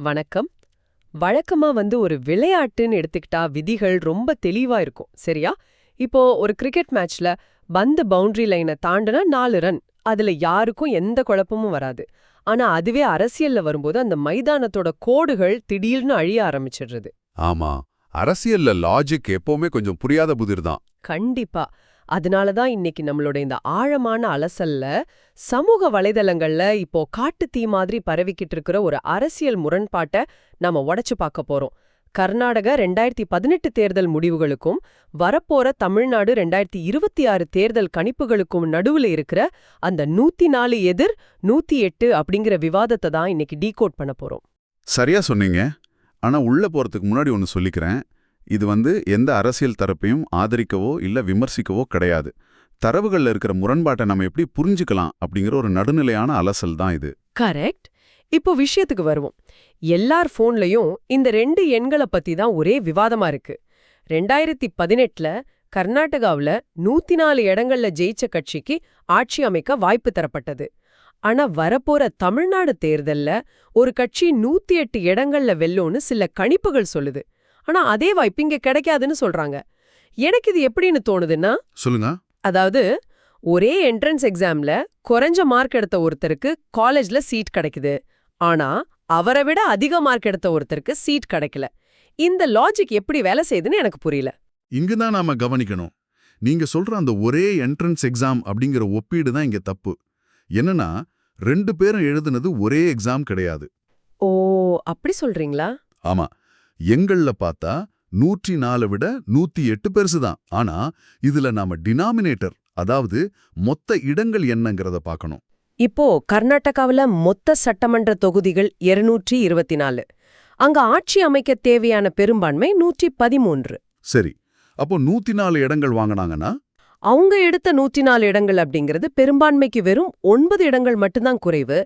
வணக்கம். வழக்கமா ஒரு விளையாட்டுன்னு எடுத்துக்கிட்டா விதிகள் ரொம்ப தெளிவா இருக்கும், சரியா? இப்போ ஒரு கிரிக்கெட் மேட்ச்ல பந்து பவுண்டரி லைனை தாண்டுனா 4 ரன். அதுல யாருக்கும் எந்த குழப்பமும் வராது. ஆனா அதுவே அரசியல்ல வரும்போது அந்த மைதானத்தோட கோடுகள் திடீர்னு அழிய ஆரம்பிச்சிடுறது. ஆமா, அரசியல்ல லாஜிக் எப்பவுமே கொஞ்சம் புரியாத புதிர்தான். கண்டிப்பா. அதனால தான் இன்னைக்கு நம்மளோட இந்த ஆழமான அலசல்ல சமூக வலைதளங்கள்ல இப்போ காட்டுத் தீ மாதிரி பரவிக்கிட்டு இருக்கிற ஒரு அரசியல் முரண்பாட்டை நாம உடைச்சு பார்க்க போறோம். கர்நாடக 2018 தேர்தல் முடிவுகளுக்கும் வரப்போற தமிழ்நாடு 2026 தேர்தல் கணிப்புகளுக்கும் நடுவுல இருக்கிற அந்த 104 எதிர் 108 அப்படிங்கிற விவாதத்தை தான் இன்னைக்கு டீகோட் பண்ண போறோம். சரியா சொன்னீங்க. ஆனா உள்ள போறதுக்கு முன்னாடி ஒன்னு சொல்லிக்கிறேன். இது எந்த அரசியல் தரப்பையும் ஆதரிக்கவோ இல்ல விமர்சிக்கவோ கிடையாது. தரவுகள்ல இருக்கிற முரண்பாட்டை நம்ம எப்படி புரிஞ்சுக்கலாம் அப்படிங்கிற ஒரு நடுநிலையான அலசல் தான் இது. கரெக்ட். இப்போ விஷயத்துக்கு வருவோம். எல்லார் போன்லயும் இந்த 2 எண்களை பத்தி தான் ஒரே விவாதமா இருக்கு. 2018ல கர்நாடகாவுல 104 இடங்கள்ல ஜெயிச்ச கட்சிக்கு ஆட்சி அமைக்க வாய்ப்பு தரப்பட்டது. ஆனா வரப்போற தமிழ்நாடு தேர்தல்ல ஒரு கட்சி 108 இடங்கள்ல வெல்லும்னு சில கணிப்புகள் சொல்லுது. ஆனா அதே வாய்ப்பு இங்க கிடைக்காதுன்னு சொல்றாங்க. எனக்கு இது எப்படின்னு தோணுதுன்னா, சொல்லுங்க. அதாவது ஒரே என்ட்ரன்ஸ் எக்ஸாம்ல குறைஞ்ச மார்க் எடுத்த ஒருத்தருக்கு காலேஜ்ல சீட் கிடைக்குது. ஆனா அவரை விட அதிக மார்க் எடுத்த ஒருத்தருக்கு சீட் கிடைக்கல. இந்த லாஜிக் எப்படி வேலை செய்யுதுன்னு எனக்கு புரியல. இங்குதான் நாம கவனிக்கணும். நீங்க சொல்ற அந்த ஒரே என்ட்ரன்ஸ் எக்ஸாம் அப்படிங்கிற ஒப்பீடு தான் இங்க தப்பு. என்னன்னா 2 பேரும் எழுதுனது ஒரே எக்ஸாம் கிடையாது. ஓ, அப்படி சொல்றீங்களா? ஆமா, எங்கள்ல பார்த்தா 104 விட 108 பெருசுதான். ஆனா இதுல நாம டினாமினேட்டர், அதாவது மொத்த இடங்கள் என்னங்கிறத பார்க்கணும். இப்போ கர்நாடகாவுல மொத்த சட்டமன்ற தொகுதிகள் 224. அங்க ஆட்சி அமைக்க தேவையான பெரும்பான்மை 113. சரி, அப்போ 104 இடங்கள் வாங்கினாங்கன்னா அவங்க எடுத்த 104 இடங்கள் அப்படிங்கிறது பெரும்பான்மைக்கு வெறும் 9 இடங்கள் மட்டும்தான் குறைவு.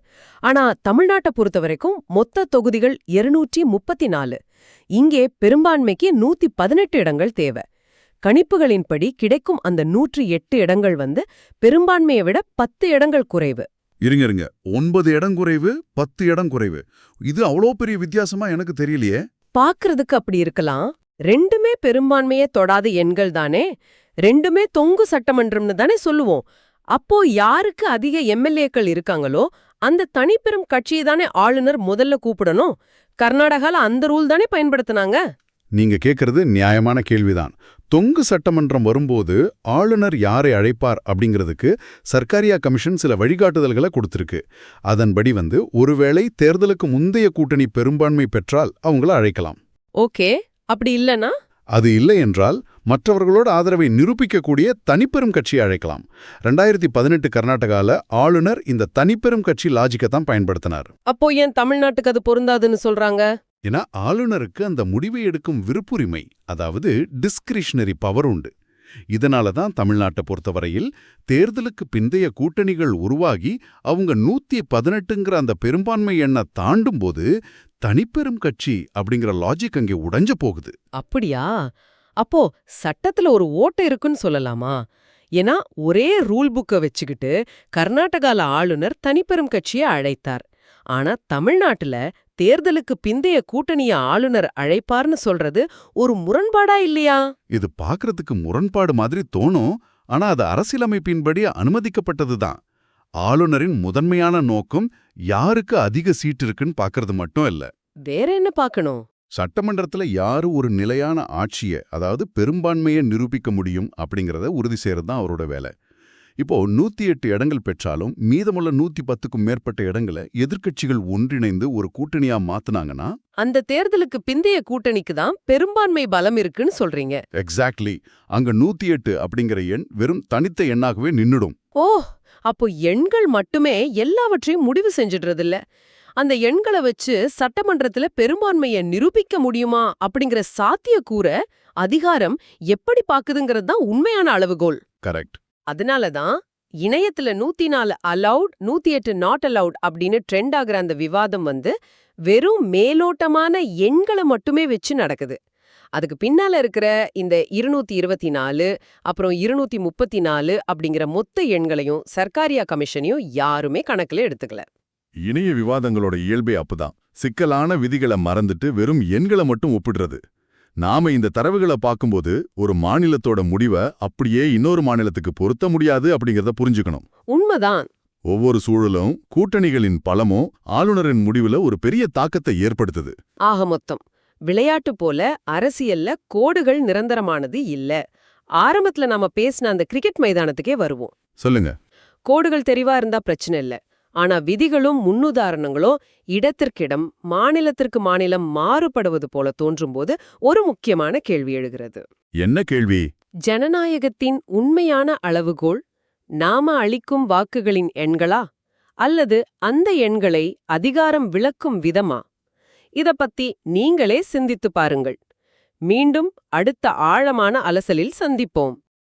ஆனா தமிழ்நாட்டை பொறுத்த வரைக்கும் மொத்த தொகுதிகள் 234. இங்கே பெரும்பான்மைக்கு 118 இடங்கள் தேவை. கணிப்புகளின்படி கிடைக்கும் அந்த 108 இடங்கள் பெரும்பான்மையை விட 10 இடங்கள் குறைவு. இருங்க, 9 இடம் குறைவு, 10 இடம் குறைவு. இது அவ்வளோ பெரிய வித்தியாசமா எனக்கு தெரியலையே. பாக்குறதுக்கு அப்படி இருக்கலாம். ரெண்டுமே பெரும்பான்மையை தொடாத எண்கள் தானே. ரெண்டுமே தொங்கு சட்டமன்றம்னு தானே சொல்லுவோம். அப்போ யாருக்கு அதிக எம்எல்ஏக்கள் இருக்காங்களோ அந்த தனிப்பெரும் கட்சியை தானே ஆளுநர் முதல்ல கூப்பிடணும். கர்நாடகால அந்த ரூல் தானே பயன்படுத்தினாங்க. நீங்க கேக்குறது நியாயமான கேள்விதான். தொங்கு சட்டமன்றம் வரும்போது ஆளுநர் யாரை அழைப்பார் அப்படிங்கிறதுக்கு சர்க்காரியா கமிஷன் சில வழிகாட்டுதல்களை கொடுத்திருக்கு. அதன்படி ஒருவேளை தேர்தலுக்கு முந்தைய கூட்டணி பெரும்பான்மை பெற்றால் அவங்கள அழைக்கலாம். ஓகே, அப்படி இல்லனா? அது இல்லை என்றால் மற்றவர்களோட ஆதரவை நிரூபிக்கக்கூடிய தனிப்பெரும் கட்சியை அழைக்கலாம். 2018 கர்நாடகால ஆளுநர் இந்த தனிப்பெரும் கட்சி லாஜிக்கை தான் பயன்படுத்தினார். அப்போ ஏன் தமிழ்நாட்டுக்கு அது பொருந்தாதுன்னு சொல்றாங்க? ஏன்னா ஆளுநருக்கு அந்த முடிவை எடுக்கும் விருப்புரிமை, அதாவது டிஸ்கிரிஷனரி பவர் உண்டு. இதனால தான் தமிழ்நாட்டை பொறுத்தவரையில் தேர்தலுக்கு பிந்தைய கூட்டணிகள் உருவாகி அவங்க 118ங்கிற அந்த பெரும்பான்மை எண்ணை தாண்டும் போது தனிப்பெரும் கட்சி அப்படிங்கிற லாஜிக் அங்கே உடைஞ்சு போகுது. அப்படியா? அப்போ சட்டத்துல ஒரு ஓட்டை இருக்குன்னு சொல்லலாமா? ஏன்னா ஒரே ரூல் புக்கை வச்சுக்கிட்டு கர்நாடகால ஆளுநர் தனிப்பெரும் கட்சியை அழைத்தார். ஆனா தமிழ்நாட்டுல தேர்தலுக்கு பிந்தைய கூட்டணிய ஆளுநர் அழைப்பார்னு சொல்றது ஒரு முரண்பாடா இல்லையா? இது பாக்குறதுக்கு முரண்பாடு மாதிரி தோணும். ஆனா அது அரசியலமைப்பின்படி அனுமதிக்கப்பட்டதுதான். ஆளுநரின் முதன்மையான நோக்கம் யாருக்கு அதிக சீட் இருக்குன்னு பாக்குறது மட்டும் இல்ல. வேற என்ன பார்க்கணும்? சட்டமன்றத்துல யாரு ஒரு நிலையான ஆட்சியை, அதாவது பெரும்பான்மையை நிரூபிக்க முடியும் அப்படிங்கறத உறுதி செய்யறது தான் அவரோட வேலை. இப்போ 108 இடங்கள் பெற்றாலும் மீதமுள்ள 110க்கும் மேற்பட்ட இடங்களை எதிர்க்கட்சிகள் ஒன்றிணைந்து ஒரு கூட்டணியா மாத்துனாங்கன்னா அந்த தேர்தலுக்கு பிந்தைய கூட்டணிக்கு தான் பெரும்பான்மை பலம் இருக்குன்னு சொல்றீங்க. எக்ஸாக்ட்லி. அங்க 108 அப்படிங்கிற எண் வெறும் தனித்த எண்ணாகவே நின்னுடும். ஓ, அப்போ எண்கள் மட்டுமே எல்லாவற்றையும் முடிவு செஞ்சிடுறதில்ல. அந்த எண்களை வச்சு சட்டமன்றத்துல பெரும்பான்மையை நிரூபிக்க முடியுமா அப்படிங்கிற சாத்தியக்கூற அதிகாரம் எப்படி பாக்குதுங்கிறது தான் உண்மையான அளவுகோல். கரெக்ட். அதனாலதான் இணையத்துல 104 அலவுட் 108 நாட் அலவுட் அப்படின்னு ட்ரெண்ட் ஆகுற அந்த விவாதம் வெறும் மேலோட்டமான எண்களை மட்டுமே வச்சு நடக்குது. அதுக்கு பின்னால இருக்கிற இந்த 224 அப்புறம் 234 அப்படிங்கிற மொத்த எண்களையும் சர்க்காரியா கமிஷனையும் யாருமே கணக்குல எடுத்துக்கல. இணைய விவாதங்களோட இயல்பே அப்பதான். சிக்கலான விதிகளை மறந்துட்டு வெறும் எண்களை மட்டும் ஒப்பிடுறது. நாம இந்த தரவுகளை பார்க்கும்போது ஒரு மாநிலத்தோட முடிவை அப்படியே இன்னொரு மாநிலத்துக்கு பொருத்த முடியாது அப்படிங்கறத புரிஞ்சுக்கணும். உண்மைதான். ஒவ்வொரு சூழலும் கூட்டணிகளின் பலமும் ஆளுநரின் முடிவுல ஒரு பெரிய தாக்கத்தை ஏற்படுத்துது. ஆக மொத்தம் விளையாட்டு போல அரசியல்ல கோடுகள் நிரந்தரமானது இல்ல. ஆரம்பத்துல நாம பேசின அந்த கிரிக்கெட் மைதானத்துக்கே வருவோம். சொல்லுங்க. கோடுகள் தெரிவா இருந்தா பிரச்சனை இல்ல. ஆனா விதிகளும் முன்னுதாரணங்களும் இடத்திற்கிடம் மாநிலத்திற்கு மாநிலம் மாறுபடுவது போல தோன்றும்போது ஒரு முக்கியமான கேள்வி எழுகிறது. என்ன கேள்வி? ஜனநாயகத்தின் உண்மையான அளவுகோல் நாம அளிக்கும் வாக்குகளின் எண்களா அல்லது அந்த எண்களை அதிகாரம் விளக்கும் விதமா? இத பத்தி நீங்களே சிந்தித்து பாருங்கள். மீண்டும் அடுத்த ஆழமான அலசலில் சந்திப்போம்.